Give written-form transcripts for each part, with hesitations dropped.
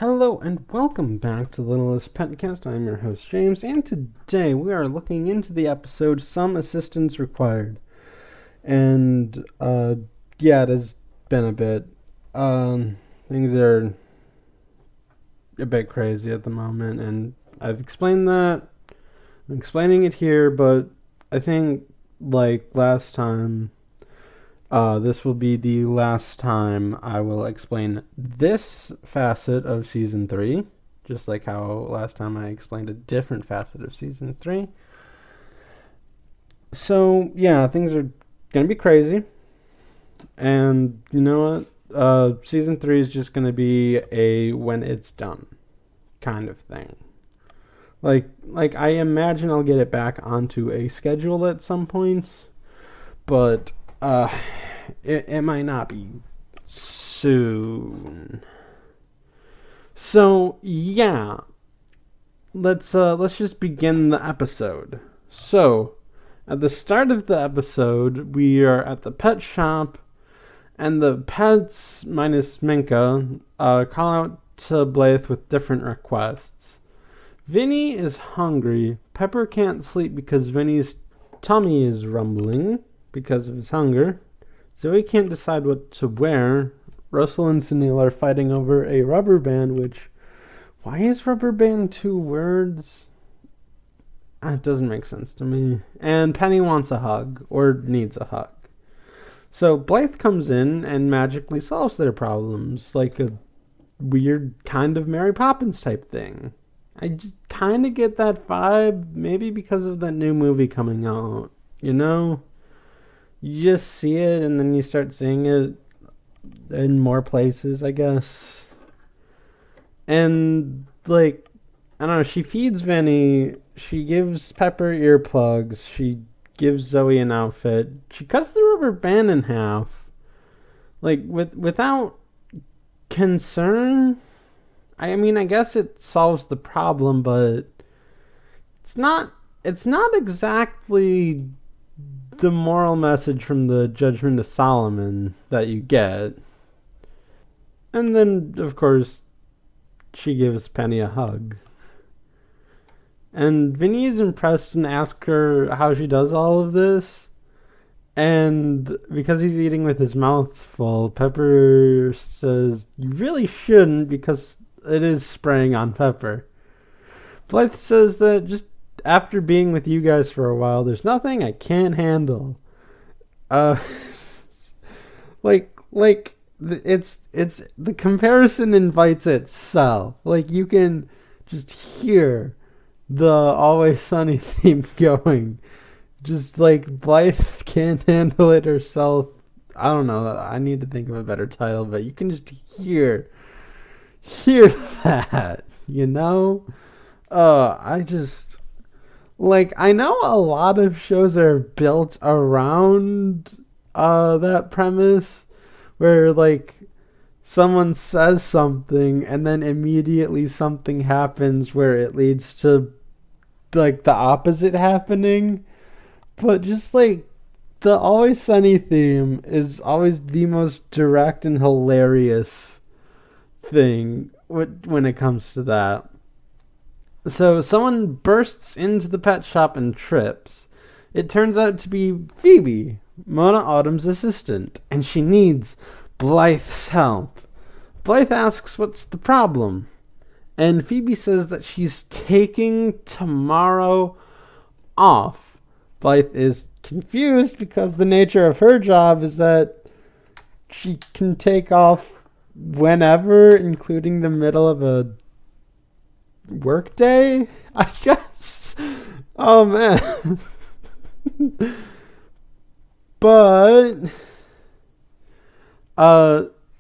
Hello and welcome back to Littlest PetCast. I'm your host James, and today we are looking into the episode Some Assistance Required. And it has been a bit. Things are a bit crazy at the moment, and I've explained that. I'm explaining it here, but I think like last time, this will be the last time I will explain this facet of Season 3, just like how last time I explained a different facet of Season 3. So, yeah, things are going to be crazy. And you know what? Season 3 is just going to be a when it's done kind of thing. Like I imagine I'll get it back onto a schedule at some point, but it might not be soon. So yeah, let's just begin the episode. So at the start of the episode, we are at the pet shop, and the pets minus Minka call out to Blythe with different requests. Vinny is hungry. Pepper can't sleep because Vinny's tummy is rumbling because of his hunger. Zoe can't decide what to wear. Russell and Sunil are fighting over a rubber band, which... Why is rubber band 2 words? It doesn't make sense to me. And Penny wants a hug, or needs a hug. So Blythe comes in and magically solves their problems, like a weird kind of Mary Poppins type thing. I just kind of get that vibe, maybe because of that new movie coming out, you know? You just see it and then you start seeing it in more places, I guess. And, like, I don't know, she feeds Vinny, she gives Pepper earplugs, she gives Zoe an outfit, she cuts the rubber band in half. Like, without concern... I mean, I guess it solves the problem, but it's not exactly the moral message from the Judgment of Solomon that you get. And then, of course, she gives Penny a hug. And Vinny is impressed and asks her how she does all of this. And because he's eating with his mouth full, Pepper says, "You really shouldn't because it is spraying on Pepper." Blythe says that just after being with you guys for a while, there's nothing I can't handle. It's the comparison invites itself. Like, you can just hear the Always Sunny theme going. Just like Blythe can't handle it herself. I don't know. I need to think of a better title, but you can just hear that, you know? I just, like, I know a lot of shows are built around that premise where, like, someone says something and then immediately something happens where it leads to, like, the opposite happening. But just, like, the Always Sunny theme is always the most direct and hilarious thing when it comes to that. So someone bursts into the pet shop and trips. It turns out to be Phoebe, Mon Autumn's assistant, and she needs Blythe's help. Blythe asks what's the problem, and Phoebe says that she's taking tomorrow off. Blythe is confused because the nature of her job is that she can take off whenever, including the middle of a work day, I guess. Oh man. But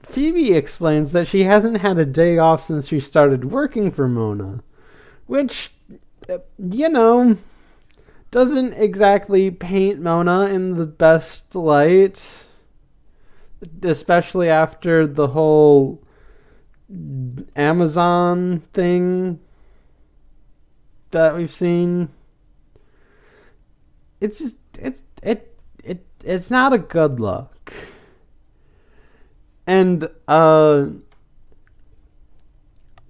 Phoebe explains that she hasn't had a day off since she started working for Mona, which, you know, doesn't exactly paint Mona in the best light, especially after the whole Amazon thing that we've seen. It's just it's not a good look. And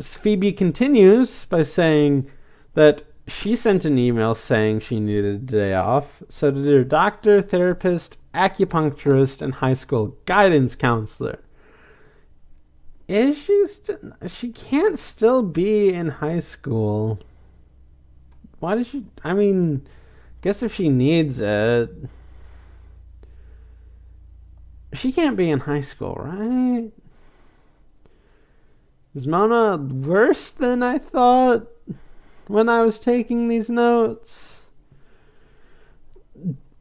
Phoebe continues by saying that she sent an email saying she needed a day off, so did her doctor, therapist, acupuncturist, and high school guidance counselor. Is she can't still be in high school. Why does she? I mean, guess if she needs it, she can't be in high school, right? Is Mona worse than I thought when I was taking these notes?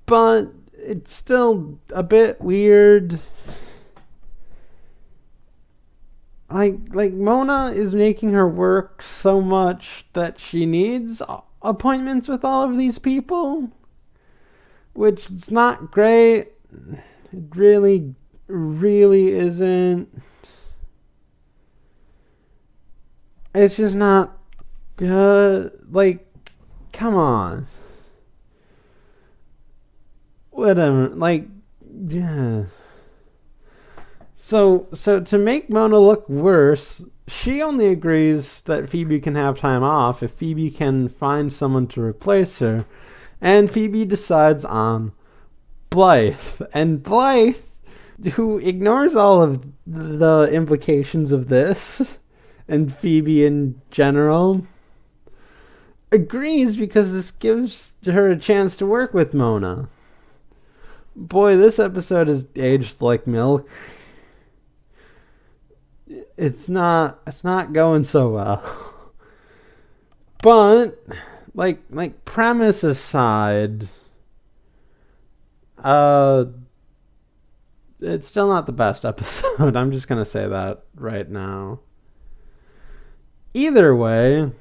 But it's still a bit weird. Like Mona is making her work so much that she needs appointments with all of these people, which is not great. It really, really isn't. It's just not good. Like, come on. Whatever. Like, yeah. So to make Mona look worse, she only agrees that Phoebe can have time off if Phoebe can find someone to replace her. And Phoebe decides on Blythe. And Blythe, who ignores all of the implications of this, and Phoebe in general, agrees because this gives her a chance to work with Mona. Boy, this episode is aged like milk. It's not going so well. But like premise aside, it's still not the best episode. I'm just gonna say that right now. Either way,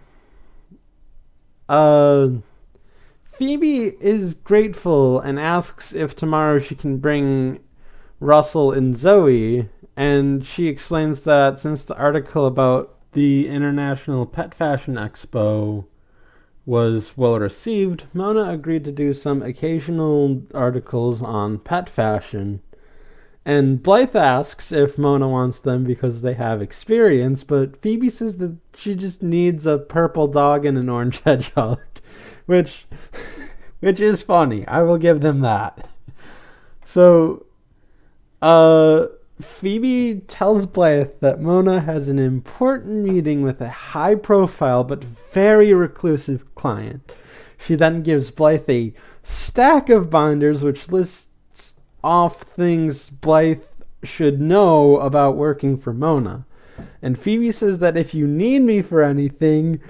Phoebe is grateful and asks if tomorrow she can bring Russell and Zoe, and she explains that since the article about the International Pet Fashion Expo was well received, Mona agreed to do some occasional articles on pet fashion. And Blythe asks if Mona wants them because they have experience, but Phoebe says that she just needs a purple dog and an orange hedgehog, which is funny. I will give them that. So, Phoebe tells Blythe that Mona has an important meeting with a high-profile but very reclusive client. She then gives Blythe a stack of binders which lists off things Blythe should know about working for Mona. And Phoebe says that if you need me for anything,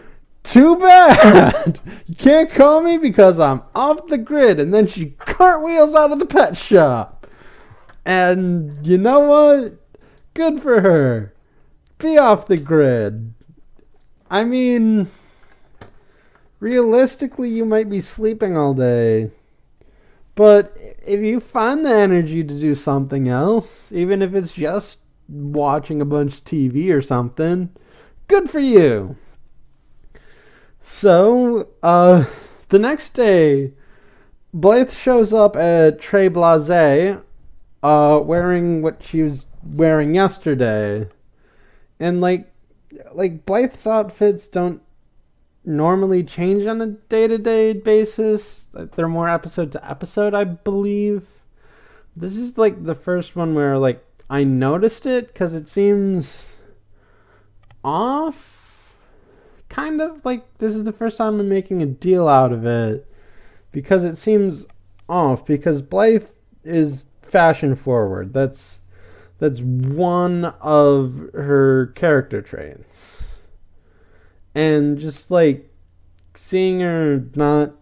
too bad! You can't call me because I'm off the grid. And then she cartwheels out of the pet shop. And you know what? Good for her. Be off the grid. I mean, realistically, you might be sleeping all day. But if you find the energy to do something else, even if it's just watching a bunch of TV or something, good for you. So, the next day, Blythe shows up at Très Blasé, wearing what she was wearing yesterday. And like Blythe's outfits don't normally change on a day-to-day basis. They're more episode to episode, I believe. This is like the first one where like I noticed it because it seems off. Kind of like this is the first time I'm making a deal out of it because it seems off, because Blythe is fashion forward. That's one of her character traits. And just like seeing her not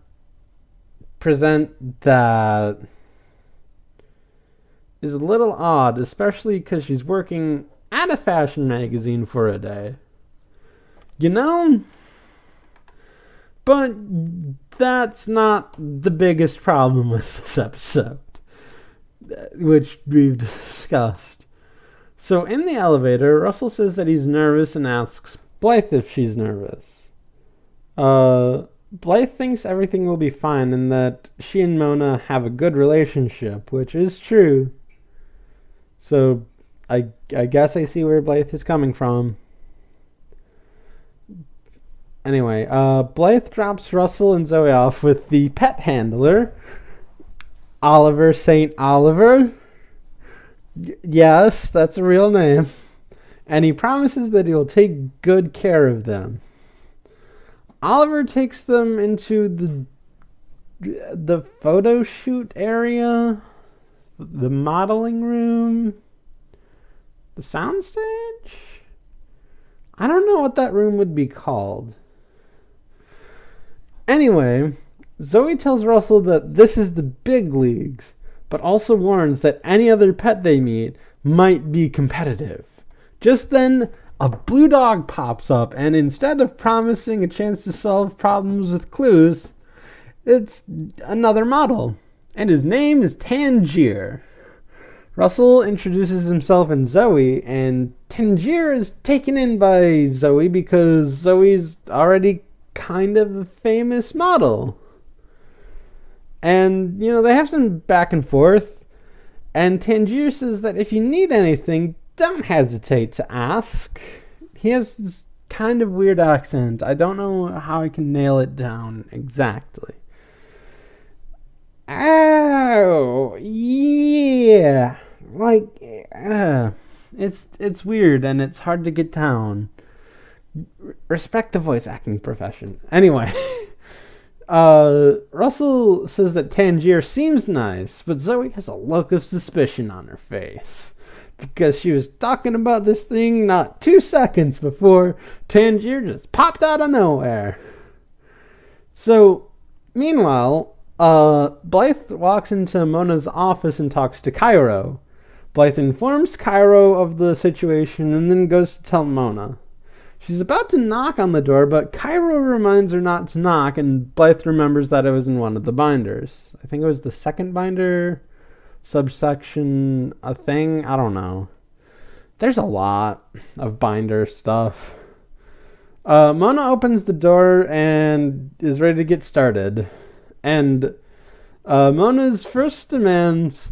present that is a little odd, especially because she's working at a fashion magazine for a day. You know? But that's not the biggest problem with this episode, which we've discussed. So in the elevator, Russell says that he's nervous and asks Blythe if she's nervous. Blythe thinks everything will be fine and that she and Mona have a good relationship, which is true. So I guess I see where Blythe is coming from. Anyway, Blythe drops Russell and Zoe off with the pet handler, Oliver St. Oliver. Yes, that's a real name. And he promises that he will take good care of them. Oliver takes them into the photo shoot area, the modeling room, the soundstage. I don't know what that room would be called. Anyway, Zoe tells Russell that this is the big leagues, but also warns that any other pet they meet might be competitive. Just then, a blue dog pops up, and instead of promising a chance to solve problems with clues, it's another model, and his name is Tangier. Russell introduces himself and Zoe, and Tangier is taken in by Zoe because Zoe's already kind of a famous model. And, they have some back and forth, and Tangier says that if you need anything, don't hesitate to ask. He has this kind of weird accent. I don't know how I can nail it down exactly. Oh, yeah. It's weird and it's hard to get down. Respect the voice acting profession. Anyway, Russell says that Tangier seems nice, but Zoe has a look of suspicion on her face. Because she was talking about this thing not 2 seconds before Tangier just popped out of nowhere. So, meanwhile, Blythe walks into Mona's office and talks to Cairo. Blythe informs Cairo of the situation and then goes to tell Mona. She's about to knock on the door, but Cairo reminds her not to knock, and Blythe remembers that it was in one of the binders. I think it was the second binder, subsection, a thing, I don't know. There's a lot of binder stuff. Mona opens the door and is ready to get started. And Mona's first demands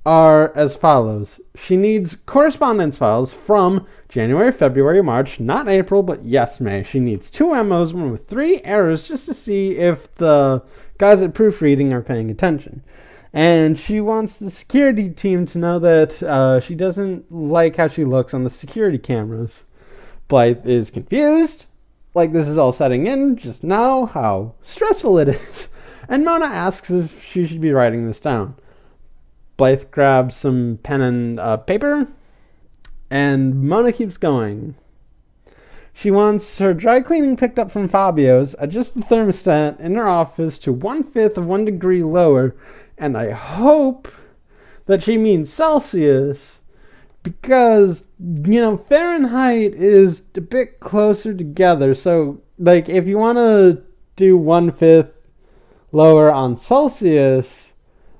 are as follows. She needs correspondence files from January, February, March, not April, but yes, May. She needs 2 memos, one with 3 errors, just to see if the guys at proofreading are paying attention. And she wants the security team to know that she doesn't like how she looks on the security cameras. Blythe is confused, like this is all setting in just now how stressful it is. And Mona asks if she should be writing this down. Blythe grabs some pen and paper, and Mona keeps going. She wants her dry cleaning picked up from Fabio's, adjust the thermostat in her office to 1/5 of 1 degree lower, and I hope that she means Celsius, because, Fahrenheit is a bit closer together. So, if you want to do 1/5 lower on Celsius,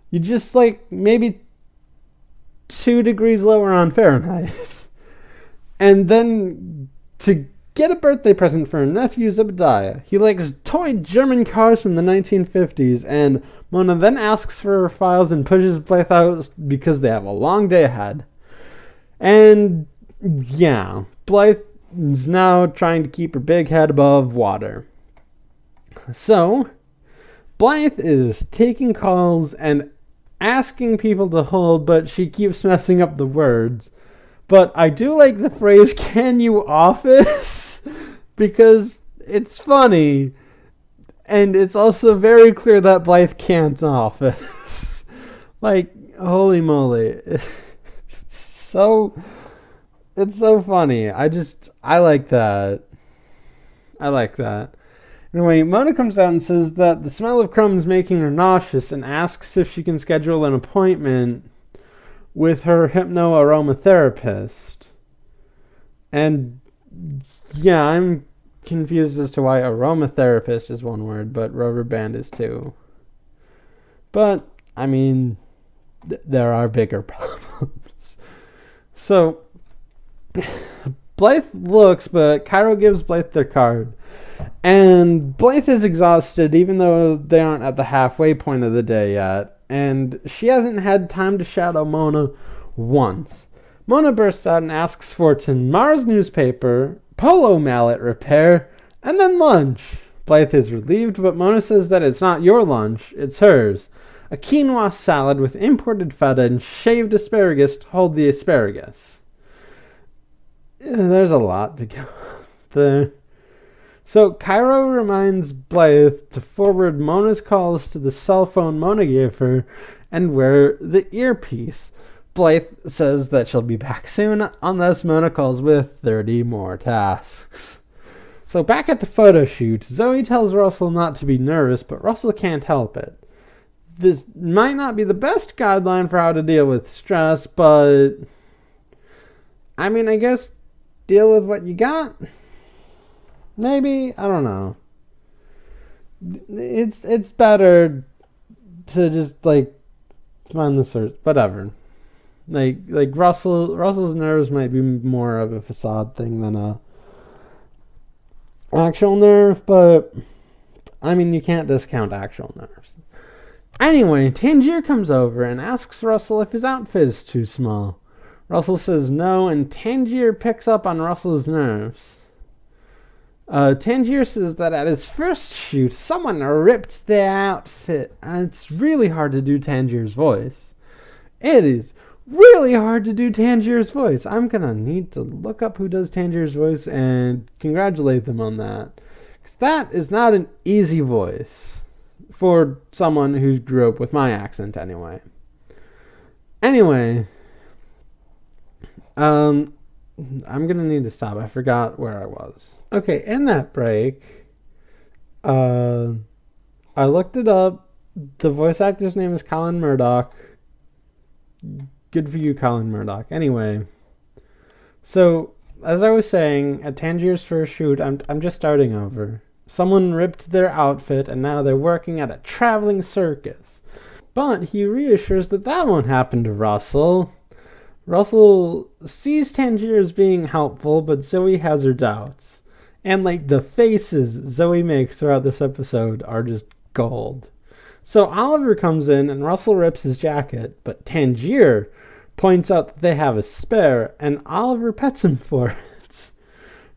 you just, maybe 2 degrees lower on Fahrenheit. And then, to get a birthday present for her nephew, Zebediah. He likes toy German cars from the 1950s, and Mona then asks for her files and pushes Blythe out because they have a long day ahead. And, yeah, Blythe is now trying to keep her big head above water. So, Blythe is taking calls and asking people to hold, but she keeps messing up the words. But I do like the phrase, "can you office?" because it's funny. And it's also very clear that Blythe can't office. Holy moly. It's so funny. I like that. Anyway, Mona comes out and says that the smell of crumbs making her nauseous and asks if she can schedule an appointment with her hypno-aromatherapist. And yeah, I'm confused as to why aromatherapist is one word, but rubber band is too. But, there are bigger problems. So, Blythe looks, but Cairo gives Blythe their card. And Blythe is exhausted, even though they aren't at the halfway point of the day yet. And she hasn't had time to shadow Mona once. Mona bursts out and asks for tomorrow's newspaper, polo mallet repair, and then lunch. Blythe is relieved, but Mona says that it's not your lunch, it's hers. A quinoa salad with imported feta and shaved asparagus to hold the asparagus. There's a lot to go there. So Cairo reminds Blythe to forward Mona's calls to the cell phone Mona gave her and wear the earpiece. Blythe says that she'll be back soon unless Mona calls with 30 more tasks. So back at the photo shoot, Zoe tells Russell not to be nervous, but Russell can't help it. This might not be the best guideline for how to deal with stress, but I mean, I guess deal with what you got? Maybe? I don't know. It's better to just, like, find the search. Whatever. Like Russell's nerves might be more of a facade thing than a actual nerve, but I mean, you can't discount actual nerves. Anyway, Tangier comes over and asks Russell if his outfit is too small. Russell says no, and Tangier picks up on Russell's nerves. Tangier says that at his first shoot, someone ripped their outfit, and it's really hard to do Tangier's voice. It is really hard to do Tangier's voice. I'm gonna need to look up who does Tangier's voice and congratulate them on that. Because that is not an easy voice for someone who grew up with my accent anyway. Anyway, I'm gonna need to stop. I forgot where I was. Okay, in that break, I looked it up. The voice actor's name is Colin Murdoch. Good for you, Colin Murdoch. Anyway, so as I was saying, at Tangier's first shoot, I'm just starting over. Someone ripped their outfit, and now they're working at a traveling circus. But he reassures that won't happen to Russell. Russell sees Tangier as being helpful, but Zoe has her doubts. And, like, the faces Zoe makes throughout this episode are just gold. So Oliver comes in, and Russell rips his jacket, but Tangier points out that they have a spare, and Oliver pets him for it.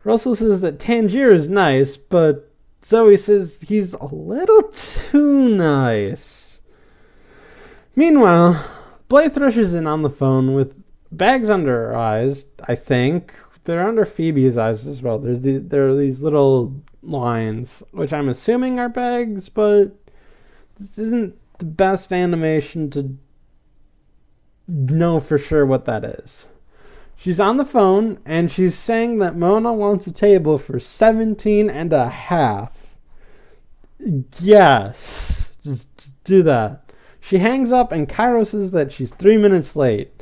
Russell says that Tangier is nice, but Zoe says he's a little too nice. Meanwhile, Blythe rushes in on the phone with bags under her eyes, I think. They're under Phoebe's eyes as well. There are these little lines, which I'm assuming are bags, but this isn't the best animation to know for sure what that is. She's on the phone, and she's saying that Mona wants a table for 17 and a half. Yes, just do that. She hangs up, and Cairo says that she's 3 minutes late.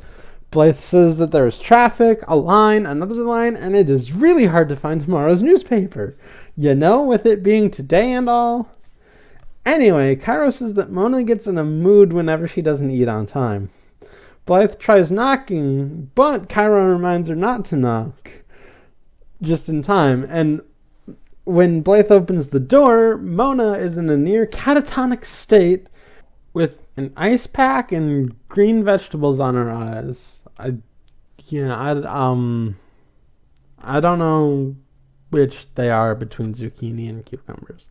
Blythe says that there is traffic, a line, another line, and it is really hard to find tomorrow's newspaper. You know, with it being today and all. Anyway, Cairo says that Mona gets in a mood whenever she doesn't eat on time. Blythe tries knocking, but Cairo reminds her not to knock just in time. And when Blythe opens the door, Mona is in a near catatonic state with an ice pack and green vegetables on her eyes. I don't know which they are between zucchini and cucumbers.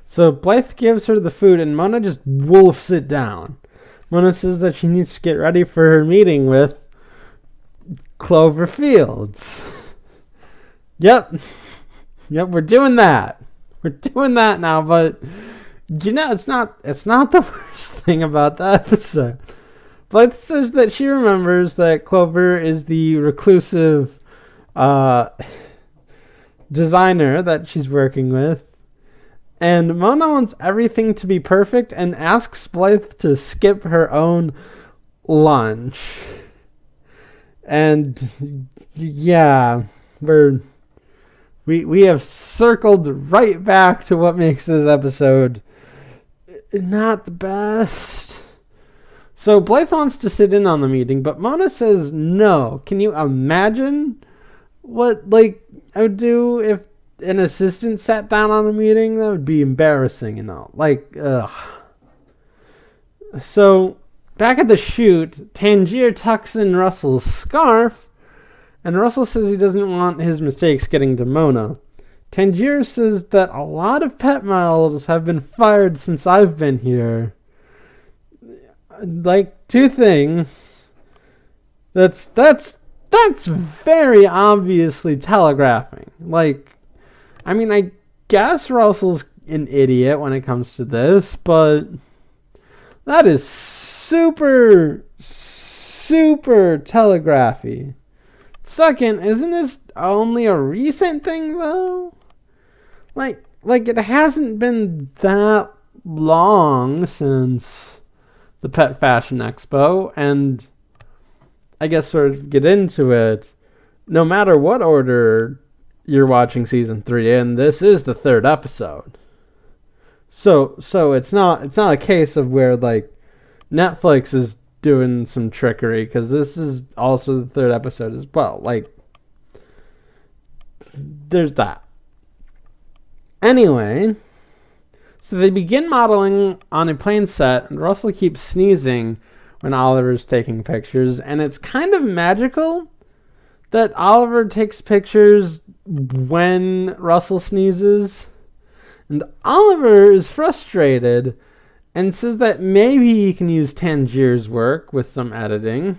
So Blythe gives her the food, and Mona just wolfs it down. Mona says that she needs to get ready for her meeting with Clover Fields. Yep, we're doing that. We're doing that now, but you know, it's not the worst thing about the episode. Blythe says that she remembers that Clover is the reclusive designer that she's working with. And Mona wants everything to be perfect and asks Blythe to skip her own lunch. And yeah, we have circled right back to what makes this episode not the best. So Blythe wants to sit in on the meeting, but Mona says no. Can you imagine what, like, I would do if an assistant sat down on the meeting? That would be embarrassing, you know. Like, ugh. So back at the shoot, Tangier tucks in Russell's scarf, And Russell says he doesn't want his mistakes getting to Mona. Tangier says that a lot of pet models have been fired since I've been here. Like, two things. That's very obviously telegraphing. Like, I mean, I guess Russell's an idiot when it comes to this, but that is super, super telegraphy. Second, isn't this only a recent thing, though? Like it hasn't been that long since the Pet Fashion Expo, and I guess sort of get into it. No matter what order you're watching season 3 in, this is the 3rd episode. So it's not a case of where like Netflix is doing some trickery, because this is also the 3rd episode as well. Like, there's that. Anyway, so they begin modeling on a plane set, and Russell keeps sneezing when Oliver's taking pictures, and it's kind of magical that Oliver takes pictures when Russell sneezes, and Oliver is frustrated and says that maybe he can use Tangier's work with some editing.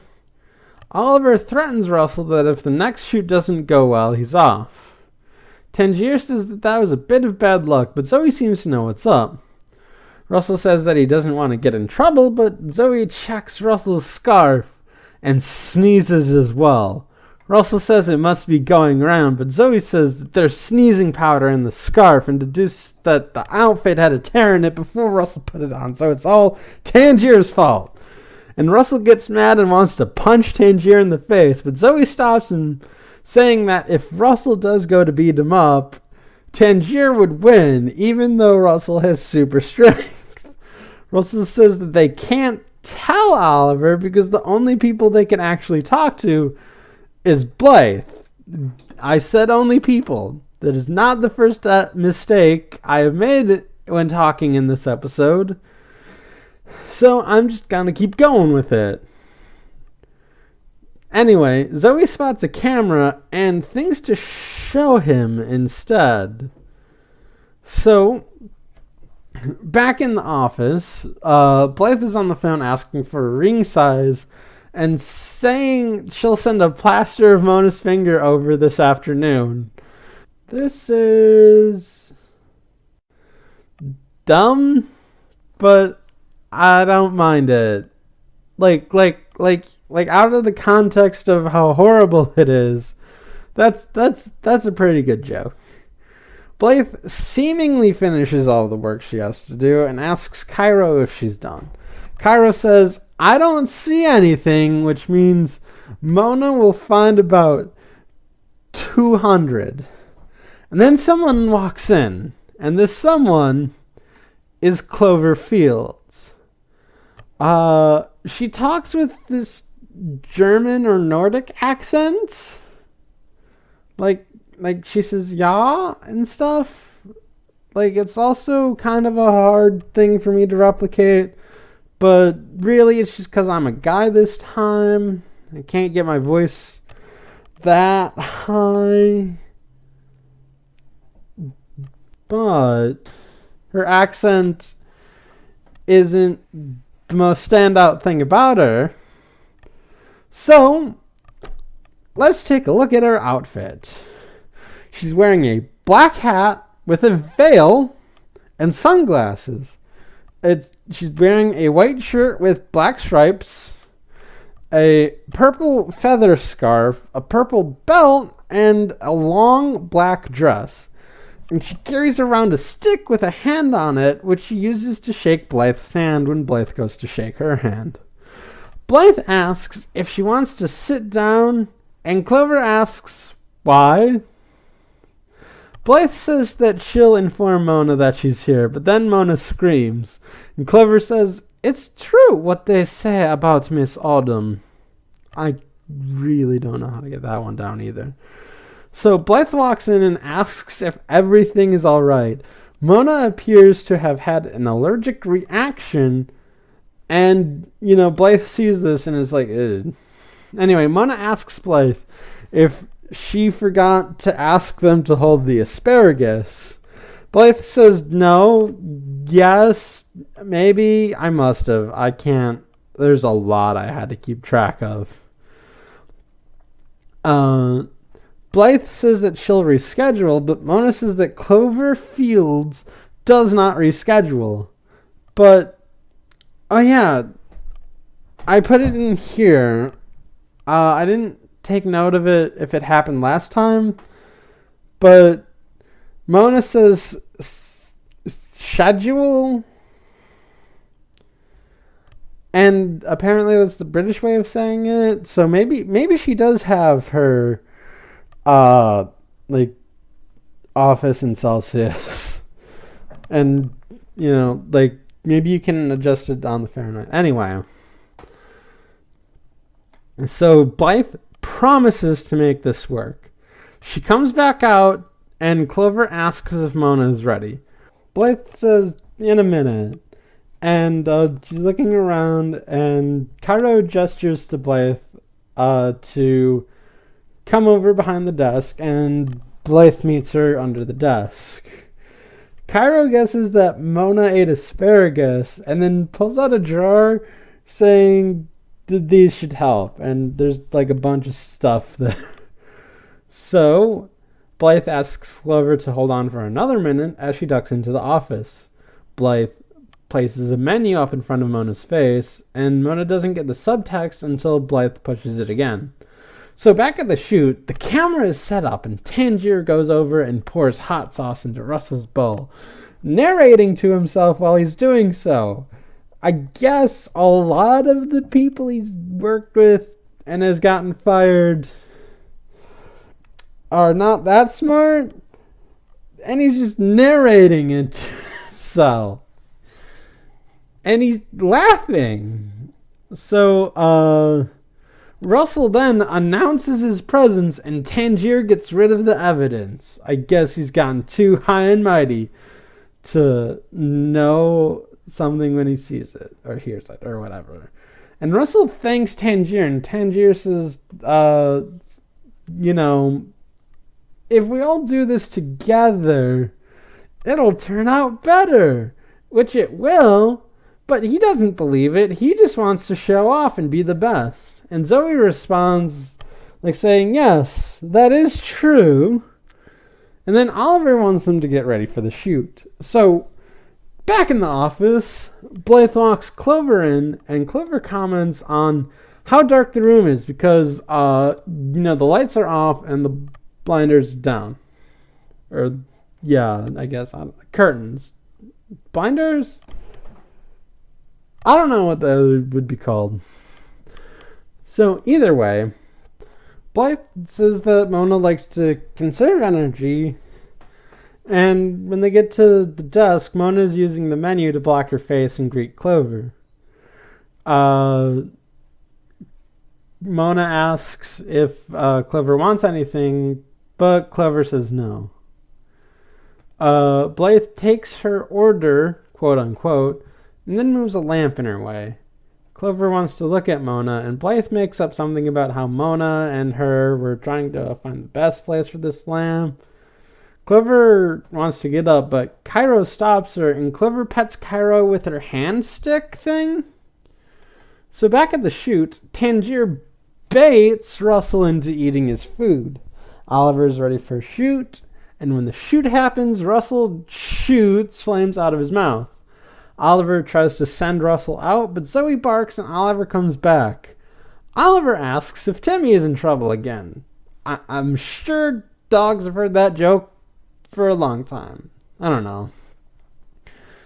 Oliver threatens Russell that if the next shoot doesn't go well, he's off. Tangier says that was a bit of bad luck, but Zoe seems to know what's up. Russell says that he doesn't want to get in trouble, but Zoe checks Russell's scarf and sneezes as well. Russell says it must be going around, but Zoe says that there's sneezing powder in the scarf and deduces that the outfit had a tear in it before Russell put it on, so it's all Tangier's fault. And Russell gets mad and wants to punch Tangier in the face, but Zoe stops him, saying that if Russell does go to beat him up, Tangier would win, even though Russell has super strength. Russell says that they can't tell Oliver because the only people they can actually talk to is Blythe. I said only people. That is not the first mistake I have made when talking in this episode. So I'm just gonna keep going with it. Anyway, Zoe spots a camera and thinks to show him instead. So, back in the office, Blythe is on the phone asking for a ring size and saying she'll send a plaster of Mona's finger over this afternoon. This is dumb, but I don't mind it. Like out of the context of how horrible it is, that's a pretty good joke. Blythe seemingly finishes all the work she has to do and asks Cairo if she's done. Cairo says, I don't see anything, which means Mona will find about 200. And then someone walks in, and this someone is Clover Fields. She talks with this German or Nordic accent. Like she says "ja" and stuff. Like, it's also kind of a hard thing for me to replicate, but really it's just because I'm a guy this time. I can't get my voice that high. But her accent isn't the most standout thing about her. So, let's take a look at her outfit. She's wearing a black hat with a veil and sunglasses. She's wearing a white shirt with black stripes, a purple feather scarf, a purple belt, and a long black dress. And she carries around a stick with a hand on it, which she uses to shake Blythe's hand when Blythe goes to shake her hand. Blythe asks if she wants to sit down, and Clover asks why. Blythe says that she'll inform Mona that she's here, but then Mona screams, and Clover says, it's true what they say about Miss Autumn. I really don't know how to get that one down either. So Blythe walks in and asks if everything is all right. Mona appears to have had an allergic reaction, and, Blythe sees this and is like, ugh. Anyway, Mona asks Blythe if she forgot to ask them to hold the asparagus. Blythe says no, yes, maybe, I must have. I can't. There's a lot I had to keep track of. Blythe says that she'll reschedule, but Mona says that Clover Fields does not reschedule. But, oh yeah, I put it in here. I didn't take note of it if it happened last time, but Mona says schedule, and apparently that's the British way of saying it. So maybe she does have her like office in Celsius, and like maybe you can adjust it on the Fahrenheit. Anyway, so Blythe promises to make this work. She comes back out, and Clover asks if Mona is ready. Blythe says, in a minute. And she's looking around, and Cairo gestures to Blythe to come over behind the desk, and Blythe meets her under the desk. Cairo guesses that Mona ate asparagus, and then pulls out a drawer saying that these should help. And there's like a bunch of stuff there. So Blythe asks Clover to hold on for another minute as she ducks into the office. Blythe places a menu up in front of Mona's face, and Mona doesn't get the subtext until Blythe pushes it again. So back at the shoot, the camera is set up, and Tangier goes over and pours hot sauce into Russell's bowl, narrating to himself while he's doing so. I guess a lot of the people he's worked with and has gotten fired are not that smart, and he's just narrating it to himself. And he's laughing. So, Russell then announces his presence, and Tangier gets rid of the evidence. I guess he's gotten too high and mighty to know something when he sees it, or hears it, or whatever. And Russell thanks Tangier, and Tangier says, if we all do this together, it'll turn out better. Which it will. But he doesn't believe it. He just wants to show off and be the best. And Zoe responds like saying, yes, that is true. And then Oliver wants them to get ready for the shoot. So back in the office, Blythe walks Clover in, and Clover comments on how dark the room is because, the lights are off and the blinders are down. Or, yeah, I guess, curtains. Blinders? I don't know what that would be called. So either way, Blythe says that Mona likes to conserve energy, and when they get to the desk, Mona's using the menu to block her face and greet Clover. Mona asks if Clover wants anything, but Clover says no. Blythe takes her order, quote unquote, and then moves a lamp in her way. Clover wants to look at Mona, and Blythe makes up something about how Mona and her were trying to find the best place for this lamp. Clover wants to get up, but Cairo stops her, and Clover pets Cairo with her hand stick thing. So back at the shoot, Tangier baits Russell into eating his food. Oliver's ready for a shoot, and when the shoot happens, Russell shoots flames out of his mouth. Oliver tries to send Russell out, but Zoe barks and Oliver comes back. Oliver asks if Timmy is in trouble again. I'm sure dogs have heard that joke for a long time. I don't know.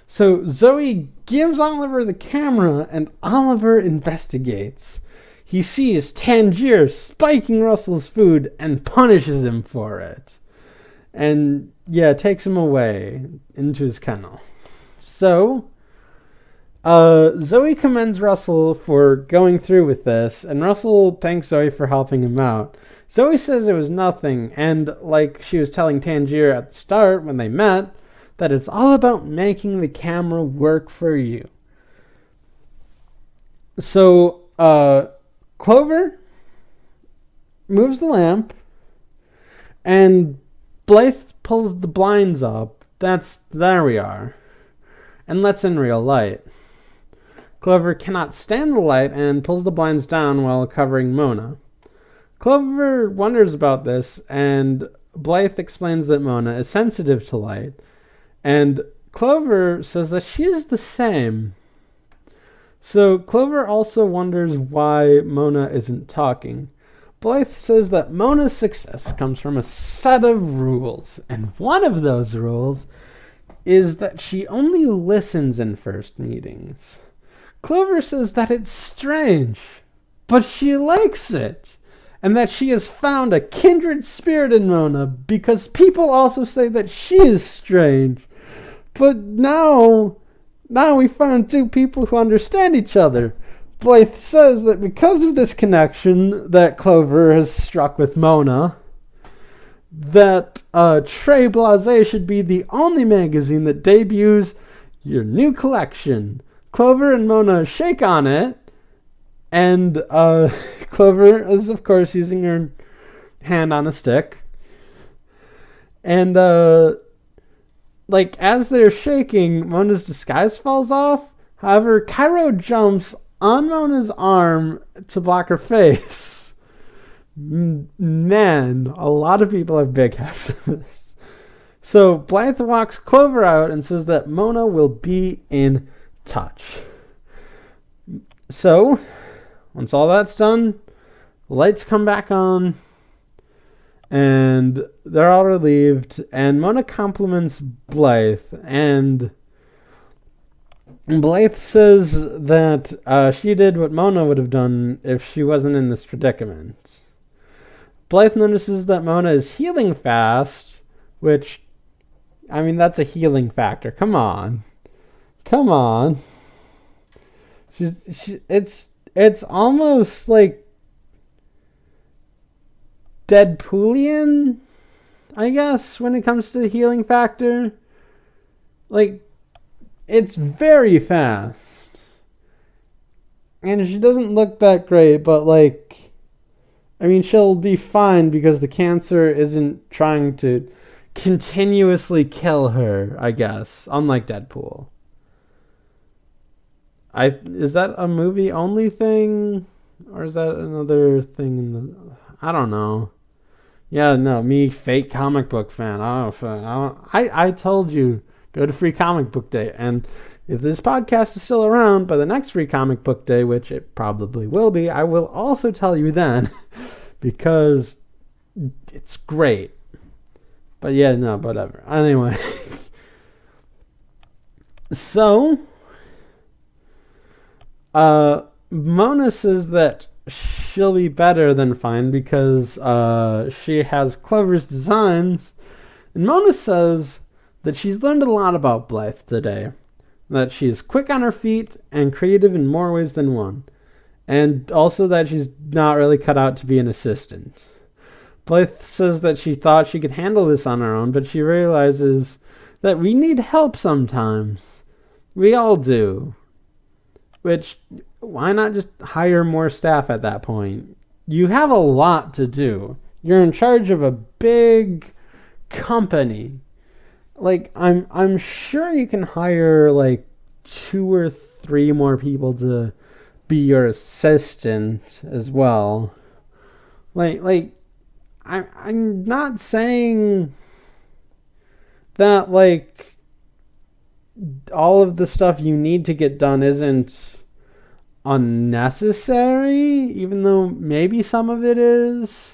So Zoe gives Oliver the camera, and Oliver investigates. He sees Tangier spiking Russell's food and punishes him for it. And, takes him away into his kennel. So Zoe commends Russell for going through with this, and Russell thanks Zoe for helping him out. Zoe says it was nothing, and like she was telling Tangier at the start when they met, that it's all about making the camera work for you. So Clover moves the lamp, And Blythe pulls the blinds up. There we are. And lets in real light. Clover cannot stand the light and pulls the blinds down while covering Mona. Clover wonders about this, and Blythe explains that Mona is sensitive to light. And Clover says that she is the same. So Clover also wonders why Mona isn't talking. Blythe says that Mona's success comes from a set of rules, and one of those rules is that she only listens in first meetings. Clover says that it's strange, but she likes it, and that she has found a kindred spirit in Mona because people also say that she is strange. But now we found two people who understand each other. Blythe says that because of this connection that Clover has struck with Mona, that Très Blasé should be the only magazine that debuts your new collection. Clover and Mona shake on it, and Clover is, of course, using her hand on a stick. And, as they're shaking, Mona's disguise falls off. However, Cairo jumps on Mona's arm to block her face. Man, a lot of people have big heads in this. So Blythe walks Clover out and says that Mona will be in touch. So, once all that's done, the lights come back on, and they're all relieved, and Mona compliments Blythe, and Blythe says that she did what Mona would have done if she wasn't in this predicament. Blythe notices that Mona is healing fast, which, I mean, that's a healing factor. Come on. It's almost like Deadpoolian, I guess, when it comes to the healing factor. Like, it's very fast. And she doesn't look that great, but she'll be fine because the cancer isn't trying to continuously kill her, I guess, unlike Deadpool. Is that a movie only thing? Or is that another thing I don't know. Yeah, no, me, fake comic book fan. I told you, go to Free Comic Book Day. And if this podcast is still around by the next Free Comic Book Day, which it probably will be, I will also tell you then, because it's great. But yeah, no, whatever. Anyway. So, Mona says that she'll be better than fine because she has Clover's designs. And Mona says that she's learned a lot about Blythe today. That she is quick on her feet and creative in more ways than one. And also that she's not really cut out to be an assistant. Blythe says that she thought she could handle this on her own, but she realizes that we need help sometimes. We all do. Which, why not just hire more staff at that point? You have a lot to do. You're in charge of a big company. I'm sure you can hire 2 or 3 more people to be your assistant as well. I'm not saying that all of the stuff you need to get done isn't unnecessary, even though maybe some of it is.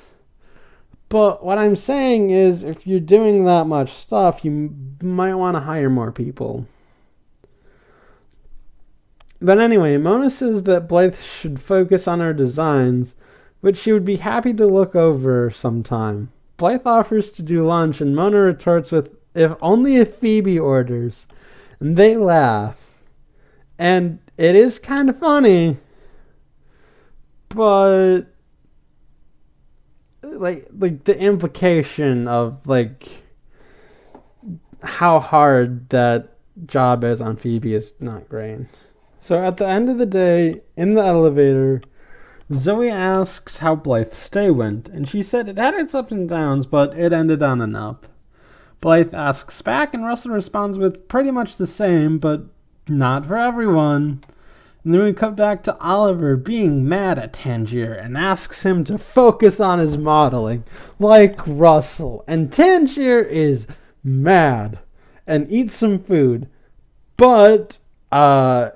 But what I'm saying is, if you're doing that much stuff, you might want to hire more people. But anyway, Mona says that Blythe should focus on her designs, which she would be happy to look over sometime. Blythe offers to do lunch, and Mona retorts with, if Phoebe orders. And they laugh. And it is kind of funny. But the implication of how hard that job is on Phoebe is not great. So at the end of the day, in the elevator, Zoe asks how Blythe's day went, and she said it had its ups and downs, but it ended on an up. Blythe asks back, and Russell responds with pretty much the same, but not for everyone. And then we cut back to Oliver being mad at Tangier and asks him to focus on his modeling, like Russell. And Tangier is mad and eats some food, but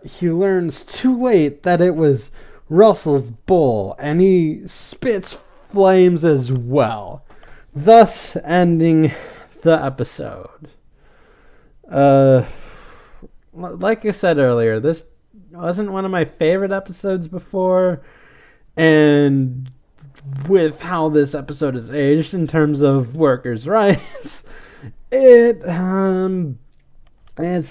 he learns too late that it was Russell's bowl, and he spits flames as well, thus ending the episode. Like I said earlier, this wasn't one of my favorite episodes before, and with how this episode is aged in terms of workers' rights, it's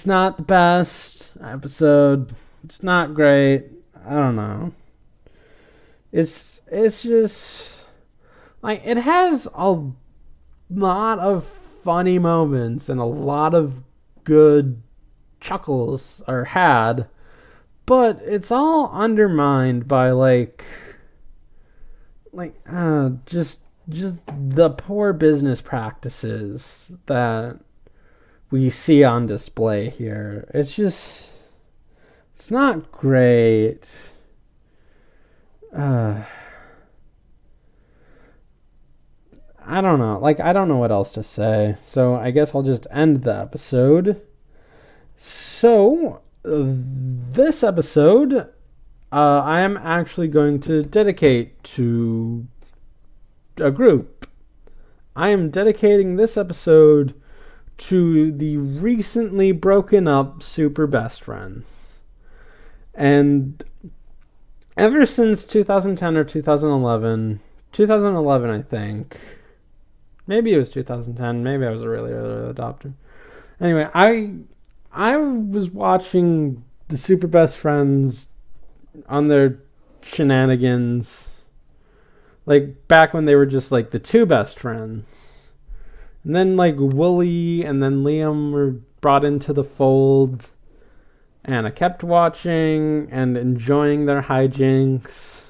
not the best episode. It's not great. I don't know. It's just like, it has a lot of funny moments and a lot of good chuckles are had, but it's all undermined by just the poor business practices that we see on display here. It's not great. I don't know. I don't know what else to say. So I guess I'll just end the episode. So, this episode, I am actually going to dedicate to a group. I am dedicating this episode to the recently broken up super best friends. And ever since 2010 or 2011 I think, maybe it was 2010, maybe I was a really early adopter. Anyway, I was watching the super best friends on their shenanigans, back when they were just the two best friends. And then Wooly and then Liam were brought into the fold, and I kept watching and enjoying their hijinks.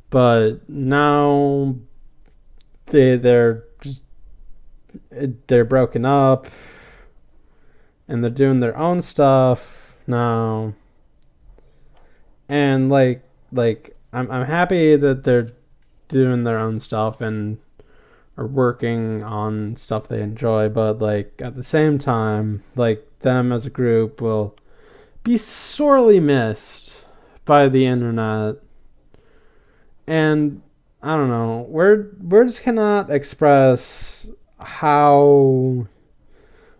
But now they're broken up, and they're doing their own stuff now. And I'm happy that they're doing their own stuff and are working on stuff they enjoy, but at the same time, them as a group will be sorely missed by the internet. And I don't know, words cannot express how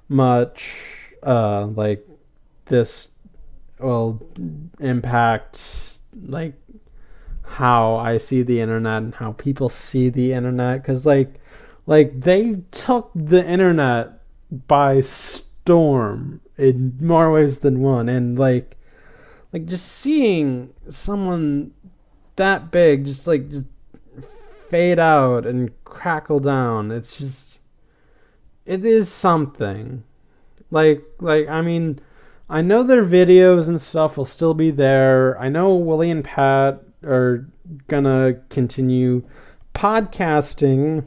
much this will impact how I see the internet and how people see the internet, because they took the internet by storm in more ways than one. And just seeing someone that big just fade out and crackle down, it is something. I mean, I know their videos and stuff will still be there. I know Willie and Pat are gonna continue podcasting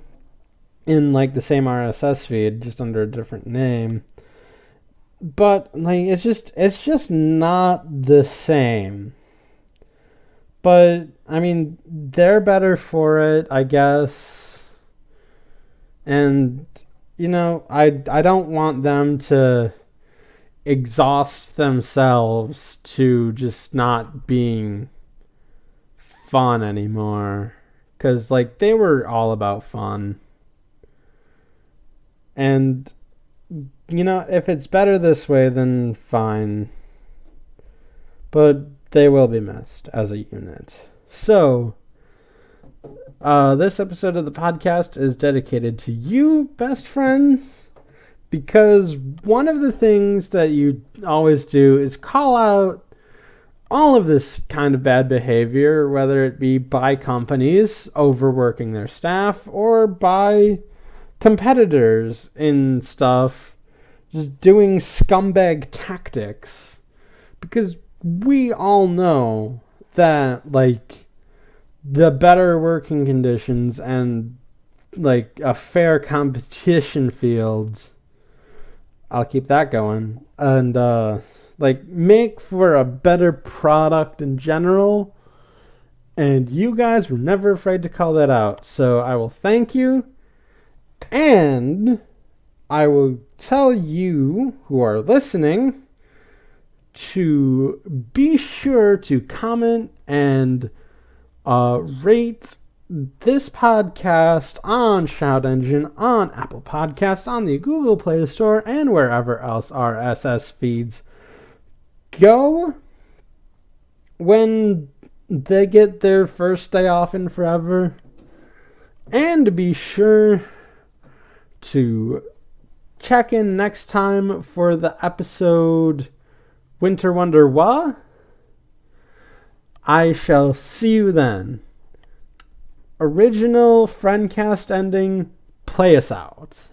in the same RSS feed, just under a different name. But it's just not the same. But I mean, they're better for it, I guess. And I don't want them to exhaust themselves to just not being fun anymore, because they were all about fun. And if it's better this way, then fine, but they will be missed as a unit. So this episode of the podcast is dedicated to you, best friends, because one of the things that you always do is call out all of this kind of bad behavior, whether it be by companies overworking their staff or by competitors in stuff just doing scumbag tactics. Because we all know that the better working conditions and like a fair competition fields, I'll keep that going. And like make for a better product in general. And you guys were never afraid to call that out. So I will thank you. And I will tell you who are listening to be sure to comment and rate this podcast on Shout Engine, on Apple Podcasts, on the Google Play Store, and wherever else RSS feeds go. When they get their first day off in forever. And be sure to check in next time for the episode Winter Wonder Wha. I shall see you then. Original Friendcast ending, play us out.